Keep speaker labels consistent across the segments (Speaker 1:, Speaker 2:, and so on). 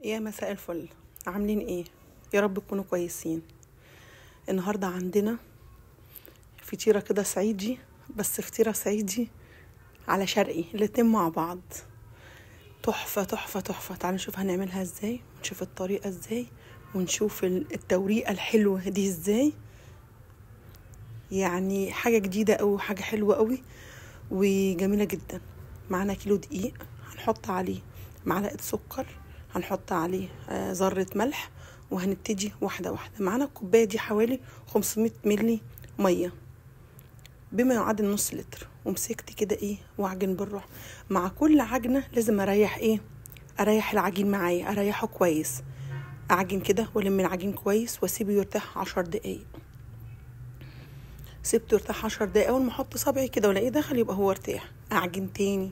Speaker 1: يا مساء الفل، عاملين ايه؟ يا رب تكونوا كويسين. النهارده عندنا فطيره كده صعيدي، بس فطيره صعيدي على شرقي الاتنين مع بعض. تحفه تحفه تحفه. تعالوا نشوف هنعملها ازاي، ونشوف الطريقه ازاي، ونشوف التوريقه الحلوه دي ازاي. يعني حاجه جديده او حاجه حلوه قوي وجميله جدا. معانا كيلو دقيق، هنحط عليه معلقه سكر، هنحط عليه ذره ملح، وهنبتدي واحده واحده. معانا الكوبايه دي حوالي 500 ملي ميه بما يعادل نص لتر. ومسكت كده ايه واعجن بالراحه. مع كل عجنه لازم اريح العجين معايا، اريحه كويس. اعجن كده والم العجين كويس واسيبه يرتاح 10 دقايق. سيبته يرتاح 10 دقايق. اول ما احط صبعي كده والاقيه دخل يبقى هو ارتاح. اعجن تاني.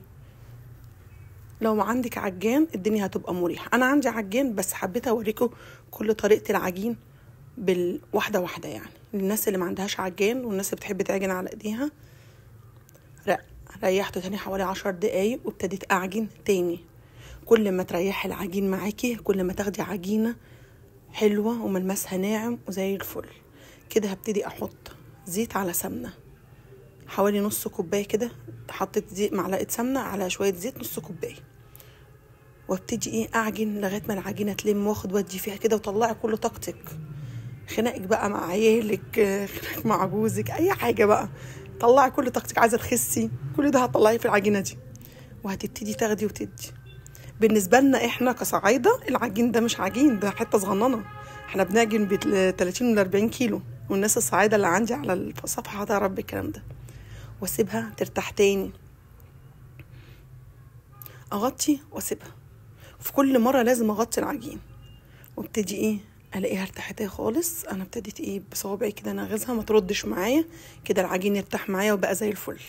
Speaker 1: لو عندك عجان الدنيا هتبقى مريحه. انا عندي عجان بس حبيت اوريكم كل طريقه العجين بالواحده واحده، يعني للناس اللي ما عندهاش عجان والناس اللي بتحب تعجن على ايديها. ريحته تاني حوالي 10 دقايق وابتديت اعجن تاني. كل ما تريحي العجين معاكي كل ما تاخدي عجينه حلوه وملمسها ناعم وزي الفل. كده هبتدي احط زيت على سمنه، حوالي نص كوبايه كده. حطيت زيت، معلقه سمنه على شويه زيت، نص كوبايه. وابتدي اعجن لغايه ما العجينه تلم، واخد ودي فيها كده، وطلعي كل طاقتك. خناقك بقى مع عيالك، خناقك مع جوزك، اي حاجه بقى، طلعي كل طاقتك. عايزه تخسي، كل ده هتطلعيه في العجينه دي. وهتبتدي تاخدي وتدي. بالنسبه لنا احنا كصعايده العجين ده مش عجين، ده حته صغننه. احنا بنعجن ب 30 ولا 40 كيلو. والناس الصعايده اللي عندي على الصفحه هتعرف بالكلام ده. واسيبها ترتاح تاني. اغطي واسيبها. في كل مره لازم اغطي العجين. وابتدي الاقيها ارتاحت خالص. انا ابتديت بصوابعي كده انغزها، ما تردش معايا كده، العجين يرتاح معايا وبقى زي الفل.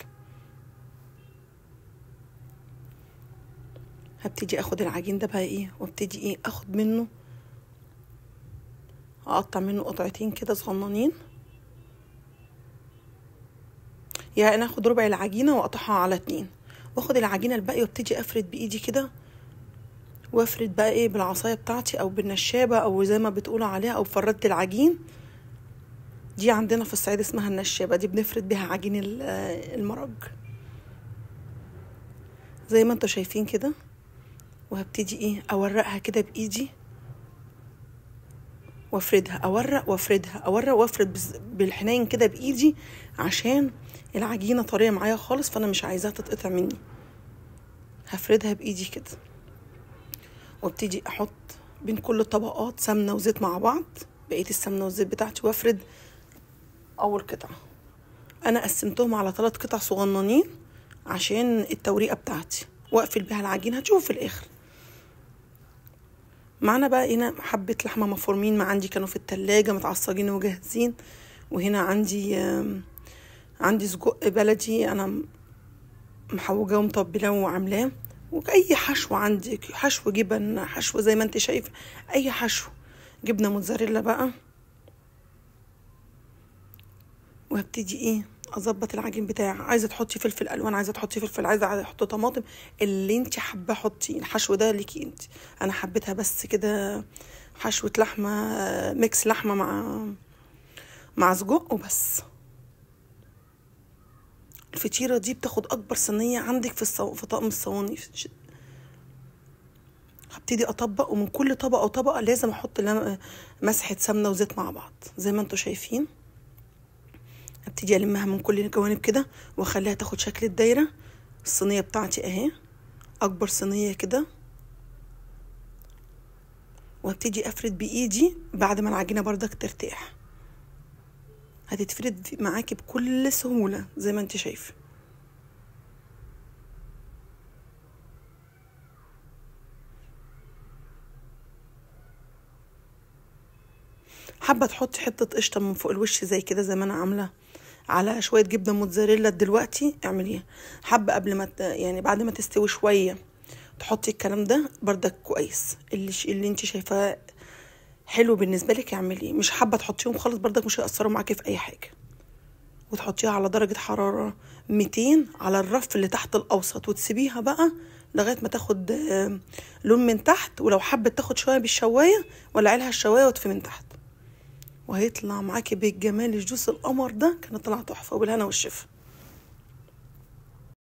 Speaker 1: هبتدي اخد العجين ده بقى وابتدي اخد منه، اقطع منه قطعتين كده صغننين. يعني انا اخد ربع العجينه واقطعها على 2، واخد العجينه الباقيه وابتدي افرد بايدي كده. وافرد بقى بالعصايه بتاعتي او بالنشابه او زي ما بتقولوا عليها، او فردت العجين. دي عندنا في الصعيد اسمها النشابه، دي بنفرد بها عجين المرج زي ما انتوا شايفين كده. وهبتدي اورقها كده بايدي وافردها، اورق وافردها، اورق وافرد بالحنين كده بايدي، عشان العجينه طريه معايا خالص، فانا مش عايزاها تتقطع مني. هفردها بايدي كده. وابتدي احط بين كل الطبقات سمنه وزيت مع بعض، بقيه السمنه والزيت بتاعتي، وافرد اول قطعه. انا قسمتهم على 3 قطع صغننين عشان التوريقه بتاعتي، واقفل بيها العجينه. هتشوفوا في الاخر. معانا بقى هنا حبه لحمه مفرومين، ما عندي كانوا في التلاجة متعصجين وجاهزين. وهنا عندي سجق بلدي انا محوجاه ومطبلاه وعاملاه. واي حشو عندك، حشو جبن، حشو زي ما انت شايف، اي حشو. جبنه موتزاريلا بقى. وهبتدي اظبط العجين بتاعي. عايزه تحطي فلفل الوان، عايزه تحطي فلفل، عايزه احط طماطم، اللي انت حابه حطي. الحشو ده ليكي انت. انا حبيتها بس كده حشوه لحمه، ميكس لحمه مع سجق وبس. الفطيره دي بتاخد اكبر صينيه عندك في طقم الصواني. هبتدي اطبق، ومن كل طبقه وطبقه لازم احط مسحه سمنه وزيت مع بعض زي ما انتوا شايفين. ابتدي المها من كل الجوانب كده واخليها تاخد شكل الدايره. الصينيه بتاعتي اهي، اكبر صينيه كده. وابتدي افرد بايدي بعد ما العجينه بردك ترتاح. هتتفرد معاكي بكل سهوله زي ما انت شايفه. حابه تحطي حته قشطه من فوق الوش زي كده، زي ما انا عامله على شويه جبنه موتزاريلا دلوقتي، اعمليها. حابه قبل ما يعني بعد ما تستوي شويه تحطي الكلام ده بردك كويس. اللي انت شايفاه حلو بالنسبه لك اعمليه. مش حابه تحطيهم خالص بردك مش هيأثروا معاكي في اي حاجه. وتحطيها على درجه حراره 200 على الرف اللي تحت الاوسط، وتسيبيها بقى لغايه ما تاخد لون من تحت. ولو حبت تاخد شويه بالشوايه ولعي لها الشوايه واطفي من تحت، وهيطلع معاكي بالجمال الجوس القمر ده. كانت طلع تحفه وبالهنا والشفا.